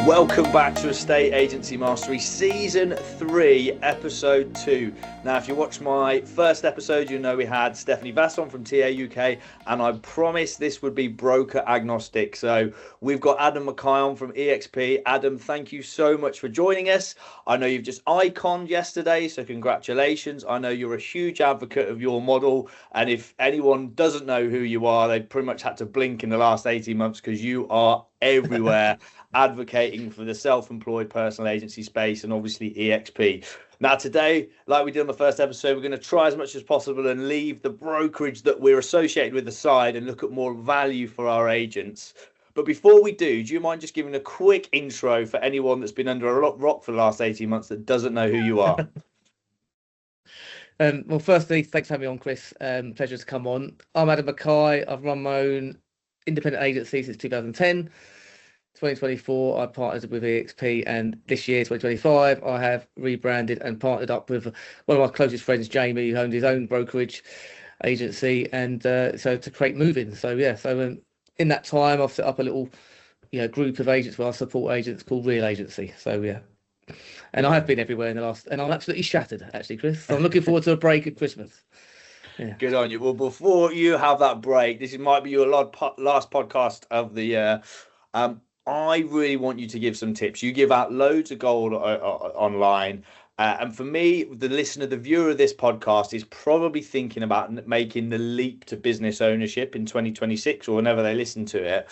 Welcome back to Estate Agency Mastery Season 3, Episode 2. Now, if you watched my first episode, you know we had Stephanie Vasson from TA UK, and I promised this would be broker agnostic. So we've got Adam Mackay on from EXP. Adam, thank you so much for joining us. I know you've just iconed yesterday, so congratulations. I know you're a huge advocate of your model, and if anyone doesn't know who you are, they pretty much had to blink in the last 18 months because you are everywhere advocating for the self-employed personal agency space and obviously EXP. Now today, like we did on the first episode, we're going to try as much as possible and leave the brokerage that we're associated with aside and look at more value for our agents. But before we do you mind just giving a quick intro for anyone that's been under a rock for the last 18 months that doesn't know who you are? Well, firstly, thanks for having me on, Chris. Pleasure to come on. I'm Adam Mackay. I've run my own independent agency since 2010. 2024, I partnered with EXP, and this year, 2025, I have rebranded and partnered up with one of my closest friends, Jamie, who owned his own brokerage agency, and so to create Moving. So in that time, I've set up a little, group of agents where I support agents called Real Agency. So yeah, and I have been everywhere in the last, and I'm absolutely shattered, actually, Chris. So I'm looking forward to a break at Christmas. Yeah. Good on you. Well, before you have that break, this might be your last podcast of the year. I really want you to give some tips. You give out loads of gold online. And for me, the listener, the viewer of this podcast is probably thinking about making the leap to business ownership in 2026 or whenever they listen to it.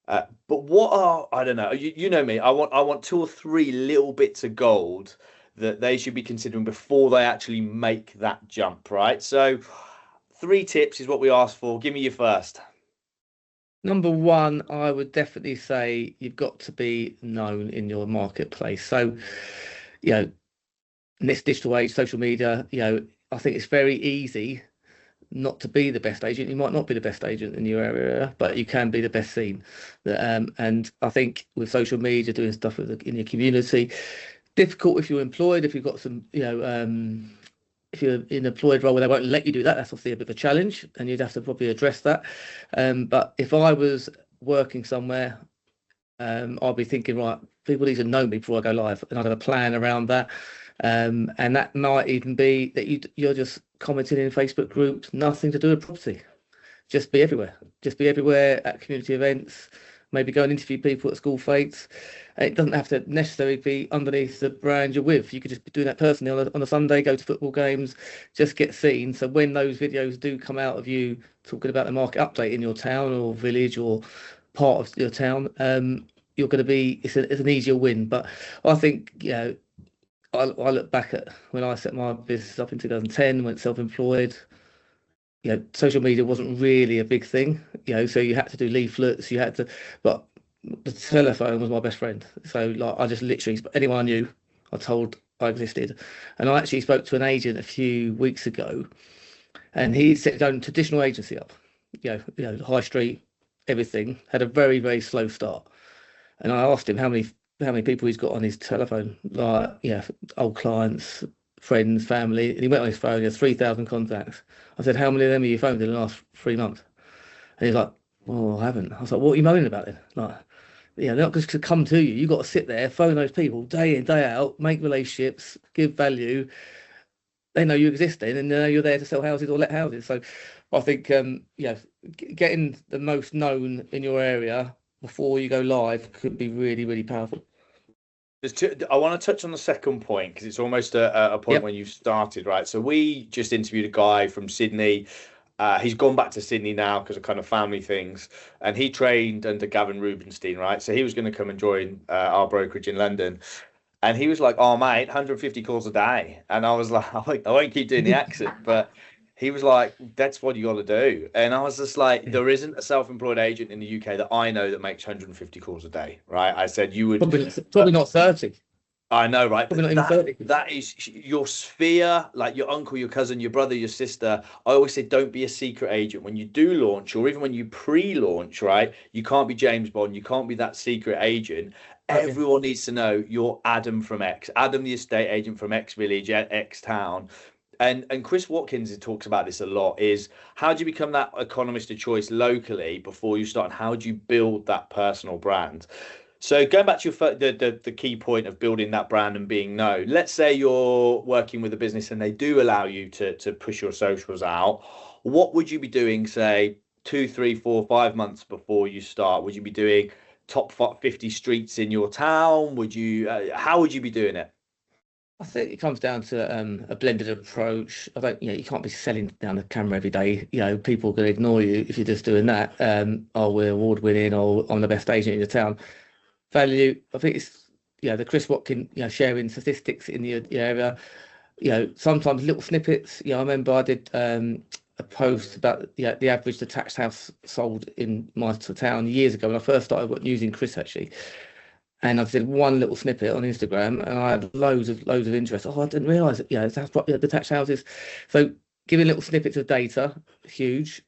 But what are, I don't know, you know me, I want 2 or 3 little bits of gold that they should be considering before they actually make that jump, right? So 3 tips is what we asked for. Give me your first. Number one, I would definitely say you've got to be known in your marketplace. So, in this digital age, social media, I think it's very easy not to be the best agent. You might not be the best agent in your area, but you can be the best seen. And I think with social media, doing stuff in your community, difficult if you're employed, if you've got some, if you're in an employed role where they won't let you do that, that's obviously a bit of a challenge, and you'd have to probably address that. But if I was working somewhere, I'd be thinking, right, people need to know me before I go live, and I'd have a plan around that. And that might even be that you're just commenting in Facebook groups, nothing to do with property. Just be everywhere. Just be everywhere at community events. Maybe go and interview people at school fetes. It doesn't have to necessarily be underneath the brand you're with. You could just be doing that personally on a Sunday, go to football games, just get seen. So when those videos do come out of you talking about the market update in your town or village or part of your town, you're going to be, it's an easier win. But I think, I look back at when I set my business up in 2010, went self-employed. Social media wasn't really a big thing, so you had to do leaflets, but the telephone was my best friend. So like, I just literally, anyone I knew, I told I existed. And I actually spoke to an agent a few weeks ago, and he set his own traditional agency up, high street, everything, had a very, very slow start. And I asked him how many people he's got on his telephone, like, old clients, friends, family, and he went on his phone, he had 3,000 contacts. I said, how many of them have you phoned in the last 3 months? And he's like, well, I haven't. I was like, what are you moaning about then? Like, they're not just to come to you. You've got to sit there, phone those people day in, day out, make relationships, give value. They know you exist then, and they know you're there to sell houses or let houses. So I think, getting the most known in your area before you go live could be really, really powerful. I want to touch on the second point because it's almost a point when you've started, right? So we just interviewed a guy from Sydney. He's gone back to Sydney now because of kind of family things, and he trained under Gavin Rubinstein, right? So he was going to come and join our brokerage in London, and he was like, "Oh mate, 150 calls a day," and I was like, "I won't keep doing the accent," but he was like, "That's what you got to do," and I was just like, "There isn't a self-employed agent in the UK that I know that makes 150 calls a day," right? I said you would probably not 30. I know, right? Probably not even 30. That is your sphere, like your uncle, your cousin, your brother, your sister. I always say, don't be a secret agent. When you do launch, or even when you pre-launch, right? You can't be James Bond. You can't be that secret agent. Okay. Everyone needs to know you're Adam from X, Adam the estate agent from X village, X town. And Chris Watkins talks about this a lot, is how do you become that economist of choice locally before you start, and how do you build that personal brand? So going back to the key point of building that brand and being known, let's say you're working with a business and they do allow you to push your socials out. What would you be doing, say, 2, 3, 4, 5 months before you start? Would you be doing top 50 streets in your town? Would you, how would you be doing it? I think it comes down to a blended approach. I don't, you can't be selling down the camera every day. People are going to ignore you if you're just doing that. Oh, we're award winning, or I'm the best agent in the town. Value, I think it's the Chris Watkin, sharing statistics in the area. Sometimes little snippets. I remember I did a post about the average detached house sold in my town years ago when I first started using Chris, actually. And I did one little snippet on Instagram, and I had loads of interest. Oh, I didn't realise it. That's what detached houses. So giving little snippets of data, huge.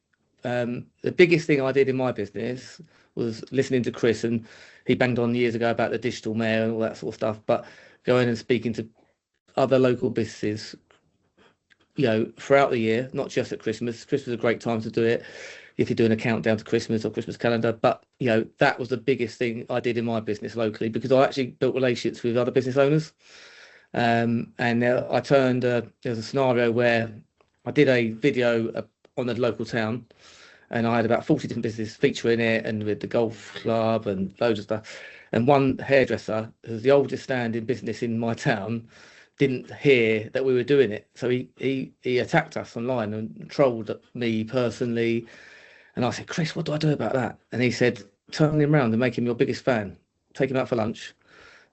The biggest thing I did in my business was listening to Chris, and he banged on years ago about the digital mayor and all that sort of stuff. But going and speaking to other local businesses, throughout the year, not just at Christmas. Christmas is a great time to do it if you're doing a countdown to Christmas or Christmas calendar. But, that was the biggest thing I did in my business locally, because I actually built relationships with other business owners. And I turned, there was a scenario where I did a video on the local town, and I had about 40 different businesses featuring it, and with the golf club and loads of stuff. And one hairdresser, who's the oldest standing business in my town, didn't hear that we were doing it. So he attacked us online and trolled me personally. And I said, Chris, what do I do about that? And he said, turn him around and make him your biggest fan. Take him out for lunch.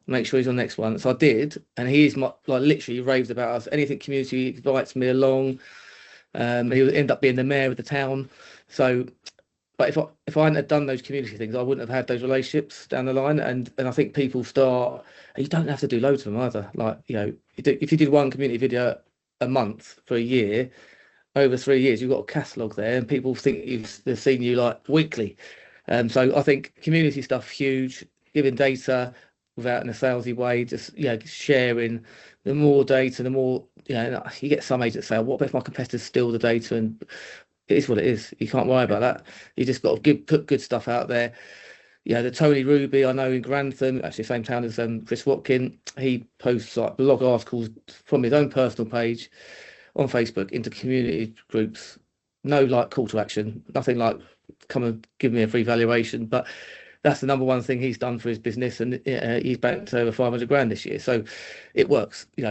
Make sure he's on the next one. So I did. And he's literally raved about us. Anything community, he invites me along. He would end up being the mayor of the town. So, but if I hadn't have done those community things, I wouldn't have had those relationships down the line. And I think people start, you don't have to do loads of them either. If you did one community video a month for a year, over 3 years, you've got a catalogue there, and people think they've seen you weekly. So I think community stuff huge, giving data without in a salesy way, just sharing. The more data, the more you get some agents say, what if my competitors steal the data? And it is what it is. You can't worry about that. You just got to put good stuff out there. The Tony Ruby, I know in Grantham, actually same town as Chris Watkin, he posts blog articles from his own personal page on Facebook into community groups. No call to action, nothing like come and give me a free valuation. But that's the number one thing he's done for his business, and he's banked over 500 grand this year. So it works. He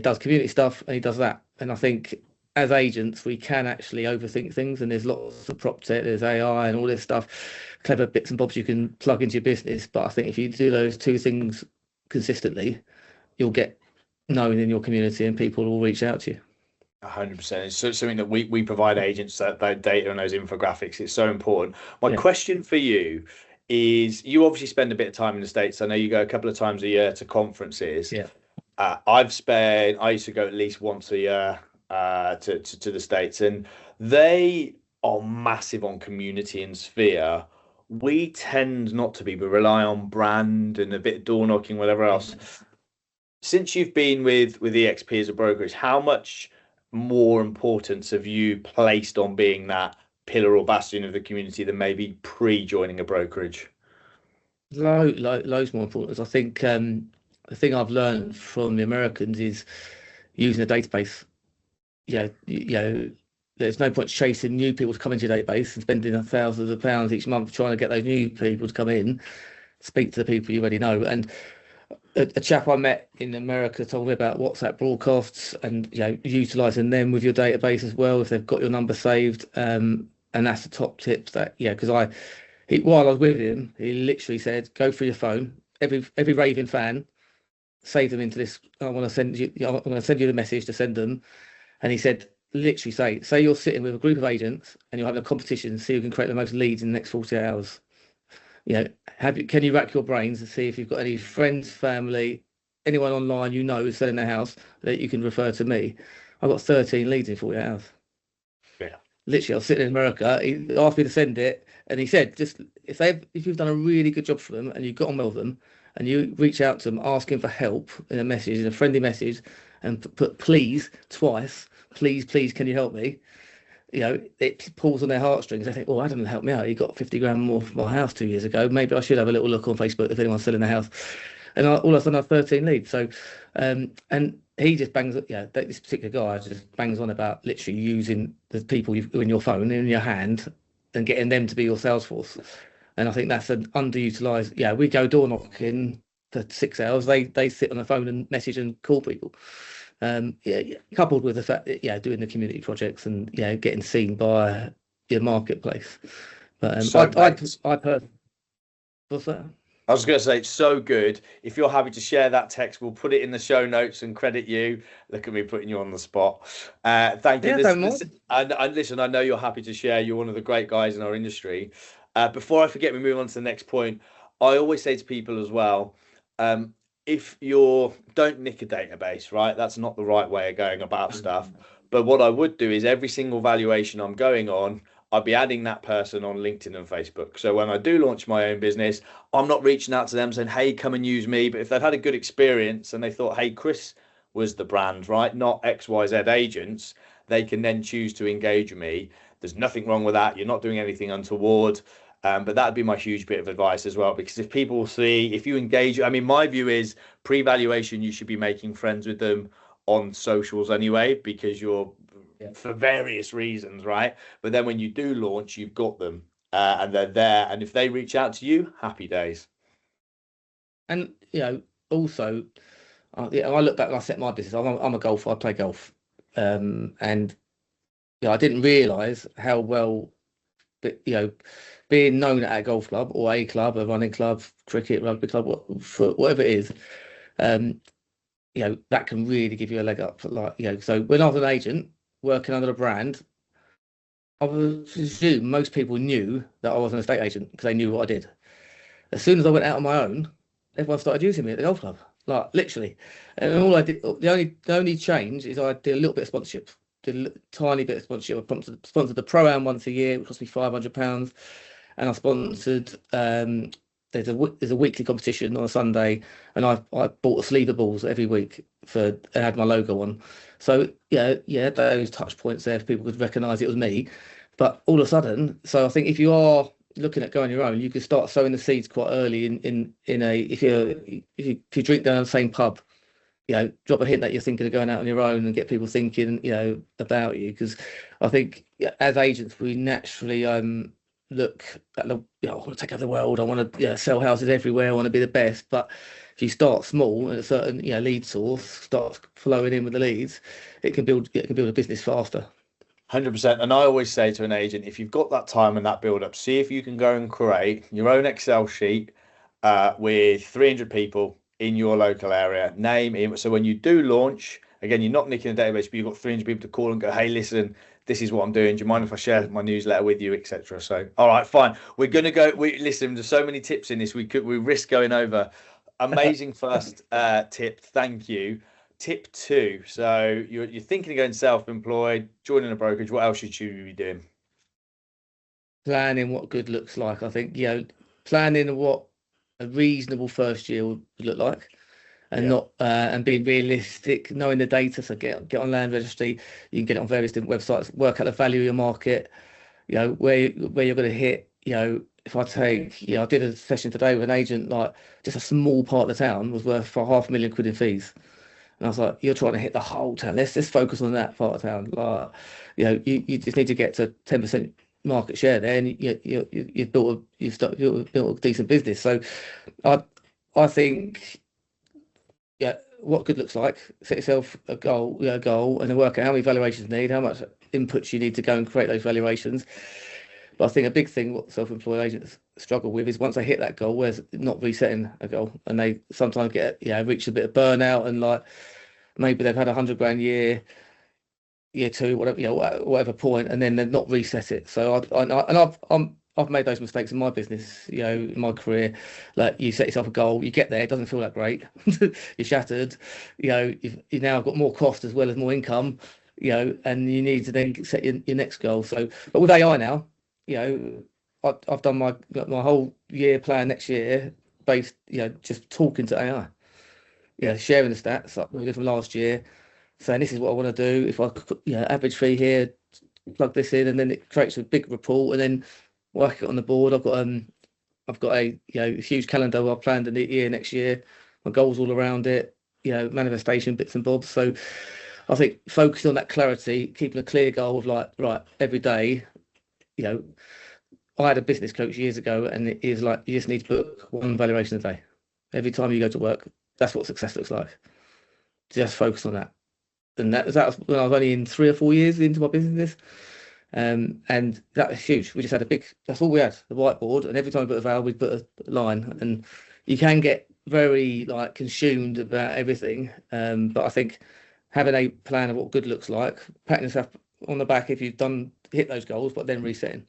does community stuff and he does that. And I think as agents, we can actually overthink things, and there's lots of prop tech, there's AI and all this stuff, clever bits and bobs you can plug into your business. But I think if you do those two things consistently, you'll get known in your community and people will reach out to you. 100%. It's something that we provide agents, that data and those infographics. It's so important. My question for you is, you obviously spend a bit of time in the States. I know you go a couple of times a year to conferences. Yeah. I used to go at least once a year to the States, and they are massive on community and sphere. We tend not to be. We rely on brand and a bit of door knocking, whatever else. Since you've been with EXP as a brokerage, how much more importance have you placed on being that pillar or bastion of the community than maybe pre-joining a brokerage? Loads more importance. I think the thing I've learned from the Americans is using a database. There's no point chasing new people to come into your database and spending thousands of pounds each month trying to get those new people to come in, speak to the people you already know. And a chap I met in America told me about WhatsApp broadcasts and utilising them with your database as well if they've got your number saved. And that's the top tips because while I was with him, he literally said, go through your phone, every raving fan, save them into this. I'm going to send you the message to send them. And he said, literally say you're sitting with a group of agents and you're having a competition, see who can create the most leads in the next 48 hours. Can you rack your brains and see if you've got any friends, family, anyone online who's selling their house that you can refer to me? I got 13 leads in 48 hours. Yeah. Literally, I was sitting in America. He asked me to send it, and he said, just if you've done a really good job for them and you've got on well with them, and you reach out to them asking for help in a friendly message, and put please twice, please, can you help me? it pulls on their heartstrings. They think, oh, Adam helped me out. He got 50 grand more for my house 2 years ago. Maybe I should have a little look on Facebook if anyone's selling a house. And all of a sudden I have 13 leads. So, and he just bangs, this particular guy just bangs on about literally using the people in your phone, in your hand, and getting them to be your sales force. And I think that's an underutilized. We go door knocking for 6 hours. They sit on the phone and message and call people. Coupled with the fact that doing the community projects and getting seen by your marketplace. But I personally, what's that? I was going to say, it's so good. If you're happy to share that text, we'll put it in the show notes and credit you. Look at me putting you on the spot. Thank you. And listen, I know you're happy to share. You're one of the great guys in our industry. Before I forget, we move on to the next point. I always say to people as well, if don't nick a database, right? That's not the right way of going about stuff. But what I would do is every single valuation I'm going on, I'd be adding that person on LinkedIn and Facebook. So when I do launch my own business, I'm not reaching out to them saying, hey, come and use me. But if they've had a good experience and they thought, hey, Chris was the brand, right? Not XYZ agents, they can then choose to engage with me. There's nothing wrong with that. You're not doing anything untoward. But that'd be my huge bit of advice as well, because if people see, if you engage, I mean, my view is pre-valuation, you should be making friends with them on socials anyway, because you're for various reasons, right? But then when you do launch, you've got them and they're there. And if they reach out to you, happy days. And, also, I look back and I set my business. I'm a golfer. I play golf. And, I didn't realise how well, being known at a golf club or a club, a running club, cricket, rugby club, whatever it is, that can really give you a leg up. So when I was an agent working under a brand, I would presume most people knew that I was an estate agent because they knew what I did. As soon as I went out on my own, everyone started using me at the golf club, like literally. And all I did, the only change is I did a little bit of sponsorship, did a tiny bit of sponsorship. I sponsored the Pro-Am once a year, which cost me £500. And I sponsored, there's a weekly competition on a Sunday, and I bought a sleeve of balls every week and had my logo on. So those touch points there, people could recognise it was me. But all of a sudden, so I think if you are looking at going your own, you could start sowing the seeds quite early if you drink down the same pub, drop a hint that you're thinking of going out on your own and get people thinking, about you. Because I think as agents, we naturally look at I want to take over the world. I want to sell houses everywhere. I want to be the best. But if you start small and a certain lead source starts flowing in with the leads, it can build a business faster. 100%. And I always say to an agent, if you've got that time and that build up, see if you can go and create your own Excel sheet with 300 people in your local area. So when you do launch, again, you're not nicking a database, but you've got 300 people to call and go, hey, listen, this is what I'm doing. Do you mind if I share my newsletter with you, etc.? So, all right, fine. We're going to go. Listen, there's so many tips in this. We risk going over. Amazing first tip. Thank you. Tip 2. So you're thinking of going self-employed, joining a brokerage. What else should you be doing? Planning what good looks like. I think, planning what a reasonable first year would look like. And not and being realistic, knowing the data. So get on land registry. You can get it on various different websites. Work out the value of your market. Where you're going to hit. If I take, I did a session today with an agent. Like just a small part of the town was worth for £500,000 in fees, and I was like, you're trying to hit the whole town. Let's just focus on that part of town. Like, you just need to get to 10% market share there, and you've built a decent business. So, I think. What good looks like. Set yourself a goal, and then work out how many valuations you need, how much inputs you need to go and create those valuations. But I think a big thing what self-employed agents struggle with is once they hit that goal, where's not resetting a goal, and they sometimes reach a bit of burnout, and like maybe they've had £100,000 year 2, whatever point, and then they've not reset it. So I've made those mistakes in my business, in my career. Like you set yourself a goal, you get there, it doesn't feel that great. You're shattered. You've now got more cost as well as more income, and you need to then set your next goal. So, but with AI now, I've done my whole year plan next year based, just talking to AI, sharing the stats like we did from last year, saying this is what I want to do. If I, average fee here, plug this in, and then it creates a big report, and then work it on the board. I've got a huge calendar where I've planned the year next year, my goals all around it, manifestation bits and bobs. So I think focusing on that clarity, keeping a clear goal of like, right, every day, I had a business coach years ago, and it is like, you just need to book one valuation a day. Every time you go to work, that's what success looks like. Just focus on that. And that was when I was only in 3 or 4 years into my business. And that was huge. We just had that's all we had, the whiteboard. And every time we put a value, we'd put a line. And you can get very like consumed about everything. But I think having a plan of what good looks like, patting yourself on the back if you've hit those goals, but then resetting.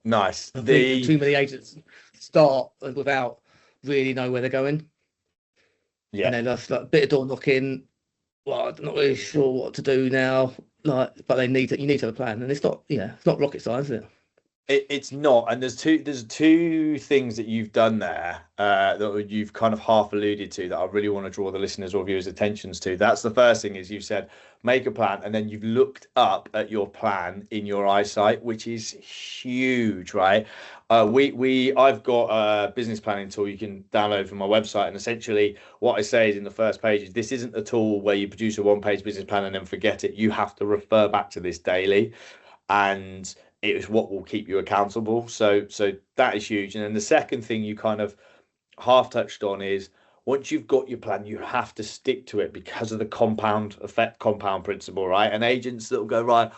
Nice. I think too many agents start without really know where they're going. Yeah. And then that's like a bit of door knocking. Well, I'm not really sure what to do now. But you need to have a plan, and it's not rocket science, is it? It's not, and there's two things that you've done there that you've kind of half alluded to that I really want to draw the listeners or viewers' attentions to. That's the first thing, is you said make a plan, and then you've looked up at your plan in your eyesight, which is huge, right? I've got a business planning tool you can download from my website, and essentially what I say is in the first page is this isn't a tool where you produce a one-page business plan and then forget it. You have to refer back to this daily, and it is what will keep you accountable. So that is huge. And then the second thing you kind of half touched on is once you've got your plan, you have to stick to it because of the compound principle, right? And agents that will go, right,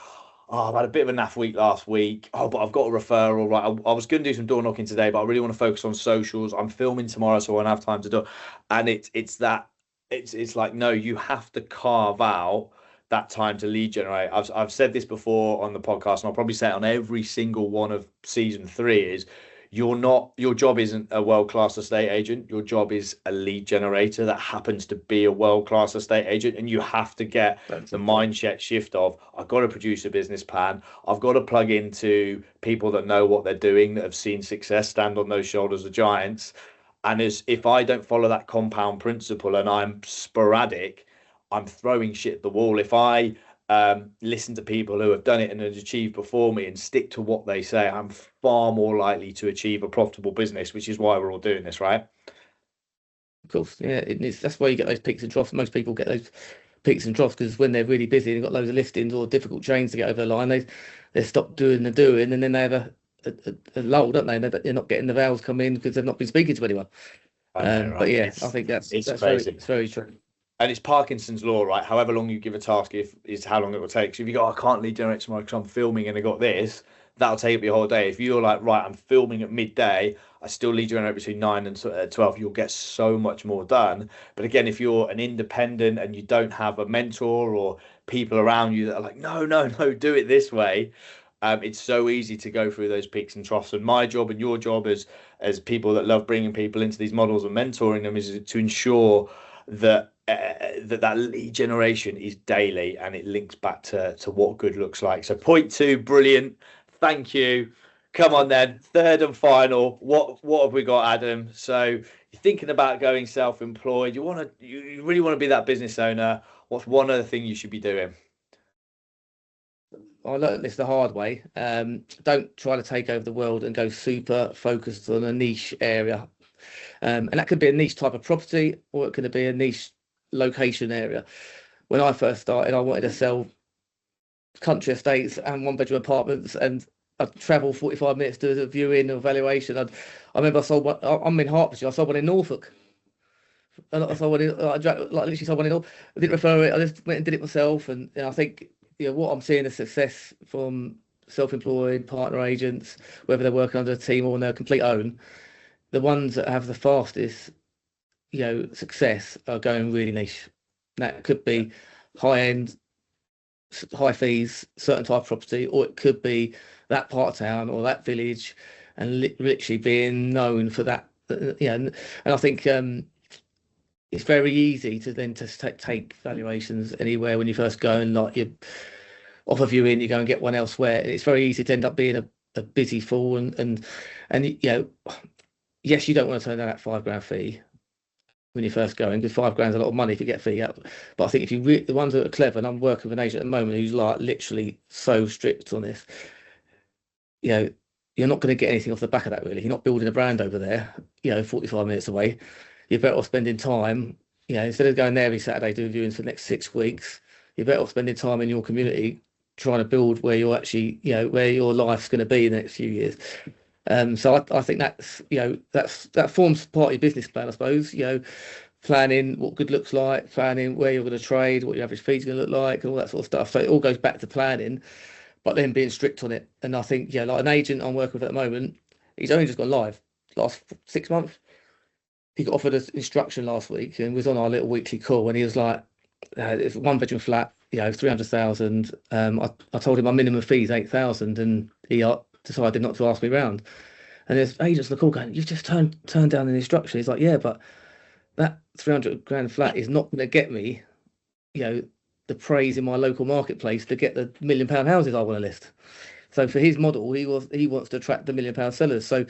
I've had a bit of a naff week last week. Oh, but I've got a referral, right? I was going to do some door knocking today, but I really want to focus on socials. I'm filming tomorrow, so I won't have time to do. And it's like, no, you have to carve out that time to lead generate. I've said this before on the podcast, and I'll probably say it on every single one of season 3 is your job isn't a world-class estate agent. Your job is a lead generator that happens to be a world-class estate agent, and you have to get the mindset shift of I've got to produce a business plan. I've got to plug into people that know what they're doing, that have seen success, stand on those shoulders of giants. And if I don't follow that compound principle and I'm sporadic, I'm throwing shit at the wall. If I listen to people who have done it and have achieved before me and stick to what they say, I'm far more likely to achieve a profitable business, which is why we're all doing this, right? Of course, yeah. That's why you get those peaks and troughs. Most people get those peaks and troughs because when they're really busy and they've got loads of listings or difficult chains to get over the line, they stop doing the doing, and then they have a lull, don't they? They're not getting the vowels come in because they've not been speaking to anyone. Right? But yeah, I think that's crazy. It's very true. And it's Parkinson's law, right? However long you give a task is how long it will take. So if you go, I can't lead generate tomorrow because I'm filming and I got this, that'll take up your whole day. If you're like, right, I'm filming at midday, I still lead generate between 9 and 12, you'll get so much more done. But again, if you're an independent and you don't have a mentor or people around you that are like, no, do it this way, it's so easy to go through those peaks and troughs. And my job and your job as people that love bringing people into these models and mentoring them is to ensure that that lead generation is daily, and it links back to what good looks like. So point 2, brilliant. Thank you. Come on then, third and final. What have we got, Adam? So you're thinking about going self-employed. You really want to be that business owner. What's one other thing you should be doing? I learned this the hard way. Don't try to take over the world and go super focused on a niche area. And that could be a niche type of property, or it could be a niche location area. When I first started, I wanted to sell country estates and 1-bedroom apartments, and I'd travel 45 minutes to do a viewing or valuation. I remember I sold one. I'm in Hertfordshire. I sold one in Norfolk. And I sold one in, I literally sold one in Norfolk. I didn't refer it. I just went and did it myself. And I think what I'm seeing is success from self-employed partner agents, whether they're working under a team or on their complete own. The ones that have the fastest, success are going really niche. That could be high-end, high fees, certain type of property, or it could be that part of town or that village, and literally being known for that. And I think it's very easy to then take valuations anywhere when you first go, and like you offer viewing, you go and get one elsewhere. It's very easy to end up being a busy fool, and yes, you don't want to turn down that £5,000 fee, when you're first going, because £5 a lot of money if you get a fee out. But I think if you the ones that are clever, and I'm working with an agent at the moment who's like literally so strict on this, you know, you're not going to get anything off the back of that really. You're not building a brand over there, 45 minutes away. You're better off spending time, instead of going there every Saturday doing viewings for the next 6 weeks, you're better off spending time in your community trying to build where you're actually, where your life's going to be in the next few years. So I think that forms part of your business plan, I suppose. Planning what good looks like, planning where you're going to trade, what your average fees going to look like, and all that sort of stuff. So it all goes back to planning, but then being strict on it. And I think, like an agent I'm working with at the moment, he's only just gone live last 6 months. He got offered an instruction last week and was on our little weekly call, and he was like, it's 1 bedroom flat, 300,000. I told him my minimum fee is 8,000, and he decided not to ask me round. And there's agents on the call going, you've just turned down an instruction. He's like, yeah, but that 300 grand flat is not going to get me, the praise in my local marketplace to get the £1 million houses I want to list. So for his model, he wants to attract the £1 million sellers. So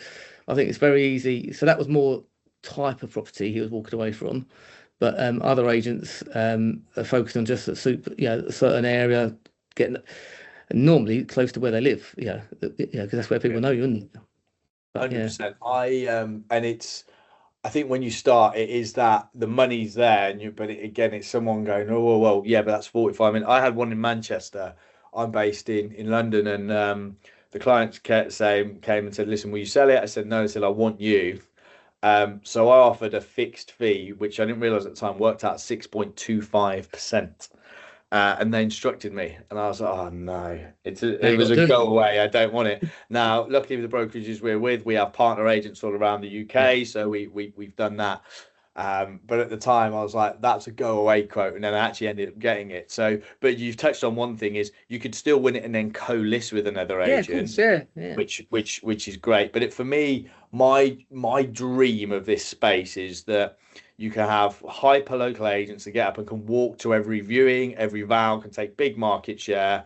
I think it's very easy. So that was more type of property he was walking away from. But other agents are focused on just a certain area, getting normally close to where they live, because that's where people know you, isn't it? 100%. I think when you start, it is that the money's there, again, it's someone going, oh well, yeah, but that's 45 minutes. I had one in Manchester. I'm based in London, and the clients came and said, listen, will you sell it? I said no. They said, I want you. So I offered a fixed fee, which I didn't realize at the time worked out 6.25%. And they instructed me, and I was like, oh no, it was a go away. I don't want it. Now, luckily with the brokerages we're with, we have partner agents all around the UK, so we've done that. But at the time I was like, that's a go away quote, and then I actually ended up getting it. So, but you've touched on one thing, is you could still win it and then co-list with another agent, which is great. But for me, my dream of this space is that you can have hyper local agents that get up and can walk to every viewing, every vow, can take big market share.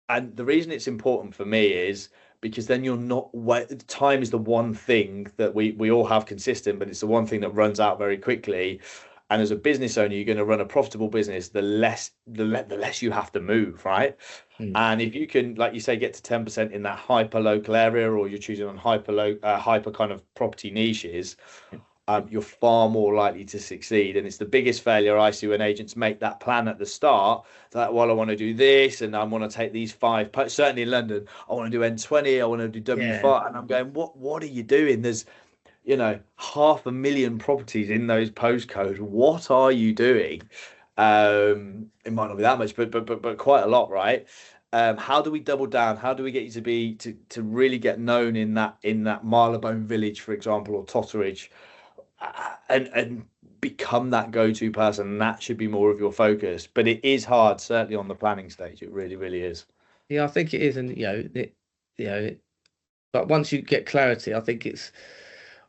And the reason it's important for me is because then you're not time is the one thing that we all have consistent, but it's the one thing that runs out very quickly. And as a business owner, you're going to run a profitable business, the less you have to move, right? And if you can, like you say, get to 10% in that hyper local area, or you're choosing on hyper kind of property niches, you're far more likely to succeed. And it's the biggest failure I see when agents make that plan at the start, that, well, I want to do this and I want to take these 5, certainly in London, I want to do N20, I want to do W5. And I'm going, what are you doing? There's 500,000 properties in those postcodes. What are you doing? It might not be that much, but quite a lot, right? How do we double down? How do we get you to really get known in that Marylebone Village, for example, or Totteridge, and become that go-to person? And that should be more of your focus. But it is hard, certainly on the planning stage. It really, really is. Yeah, I think it is, and but once you get clarity, I think it's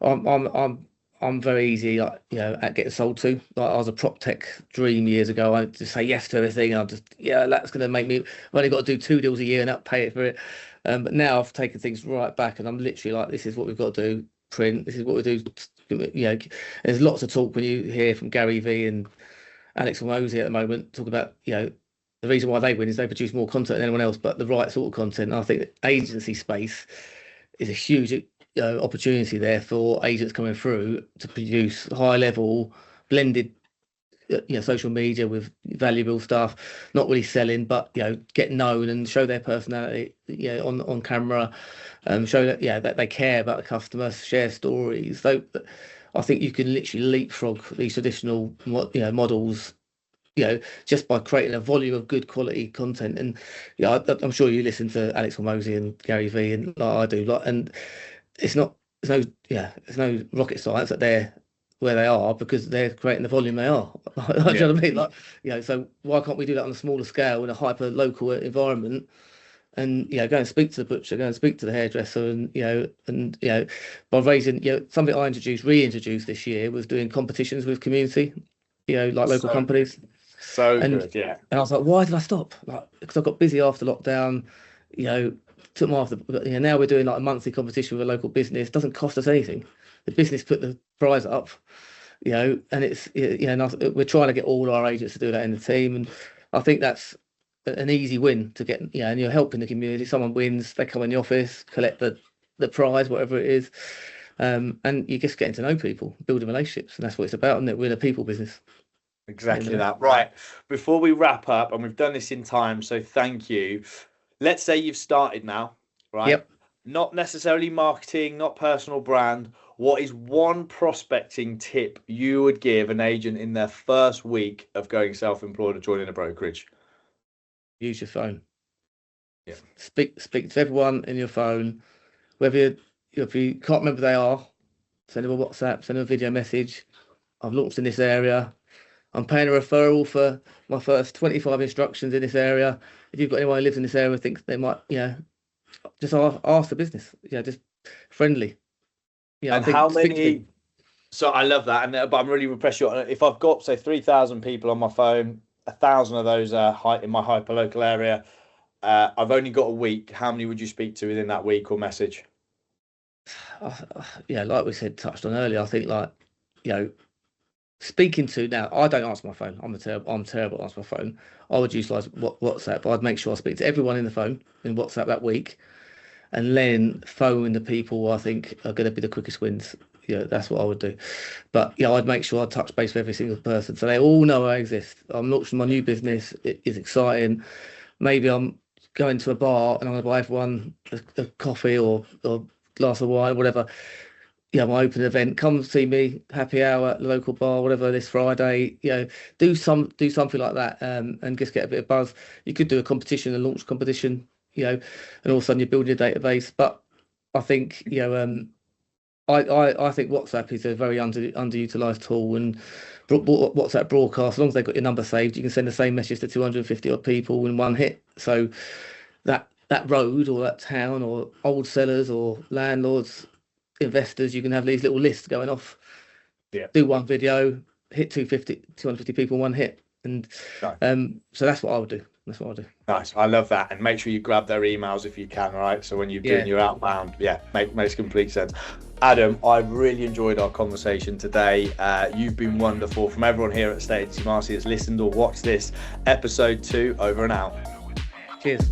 I'm very easy, at getting sold to. Like, I was a prop tech dream years ago. I just say yes to everything. And I'm just, that's going to make me. I've only got to do 2 deals a year and I'll pay it for it. But now I've taken things right back, and I'm literally like, this is what we've got to do. Print. This is what we do. There's lots of talk when you hear from Gary V and Alex Mosey at the moment talk about, the reason why they win is they produce more content than anyone else, but the right sort of content. And I think the agency space is a huge opportunity there for agents coming through to produce high level blended social media with valuable stuff, not really selling, but get known and show their personality on camera, show that they care about the customer, share stories. So I think you can literally leapfrog these traditional models just by creating a volume of good quality content. And I'm sure you listen to Alex Hormozy and Gary V, and like I do, and it's no rocket science that they're where they are because they're creating the volume they are. Do you know what I mean? So why can't we do that on a smaller scale in a hyper local environment? And go and speak to the butcher, go and speak to the hairdresser, and by raising something I reintroduced this year was doing competitions with community, like local companies. Good, yeah. And I was like, why did I stop? Because I got busy after lockdown, took them after. Now we're doing like a monthly competition with a local business. It doesn't cost us anything. The business put the prize up, and it's, and we're trying to get all our agents to do that in the team. And I think that's an easy win to get, and you're helping the community. Someone wins, they come in the office, collect the prize, whatever it is. And you're just getting to know people, building relationships. And that's what it's about, isn't it? We're in a people business. Exactly that. Right. Before we wrap up, and we've done this in time, so thank you. Let's say you've started now, right? Yep. Not necessarily marketing, not personal brand. What is one prospecting tip you would give an agent in their first week of going self-employed or joining a brokerage? Use your phone. Yeah. Speak to everyone in your phone. Whether if you can't remember who they are, send them a WhatsApp, send them a video message. I've launched in this area. I'm paying a referral for my first 25 instructions in this area. If you've got anyone who lives in this area, thinks they might, just ask the business. Just friendly. And how many? So I love that, but I'm really impressed. If I've got, say, 3,000 people on my phone, 1,000 of those are in my hyperlocal area. I've only got a week. How many would you speak to within that week or message? Like we said, touched on earlier. I think speaking to, now I don't answer my phone. I'm terrible at answering my phone. I would utilize WhatsApp. I'd make sure I speak to everyone in the phone in WhatsApp that week, and then phone the people I think are going to be the quickest wins. That's what I would do. But I'd make sure I touch base with every single person so they all know I exist. I'm launching my new business. It is exciting. Maybe I'm going to a bar and I'm going to buy everyone a coffee or glass of wine, whatever. My open event, come see me, happy hour at the local bar, whatever, this Friday. Do something like that, and just get a bit of buzz. You could do a competition, a launch competition, and all of a sudden you're building a database. But I think, I think WhatsApp is a very underutilized tool, and WhatsApp broadcast, as long as they've got your number saved, you can send the same message to 250 odd people in one hit. So that road or that town or old sellers or landlords, investors, you can have these little lists going off. Do one video, hit 250 people in one hit, and so that's what I would do. Nice. I love that. And make sure you grab their emails if you can, right? So when you're doing your outbound, makes complete sense. Adam, I've really enjoyed our conversation today. You've been wonderful. From everyone here at Estate Agency Marcy that's listened or watched this, episode 2, over and out. Cheers.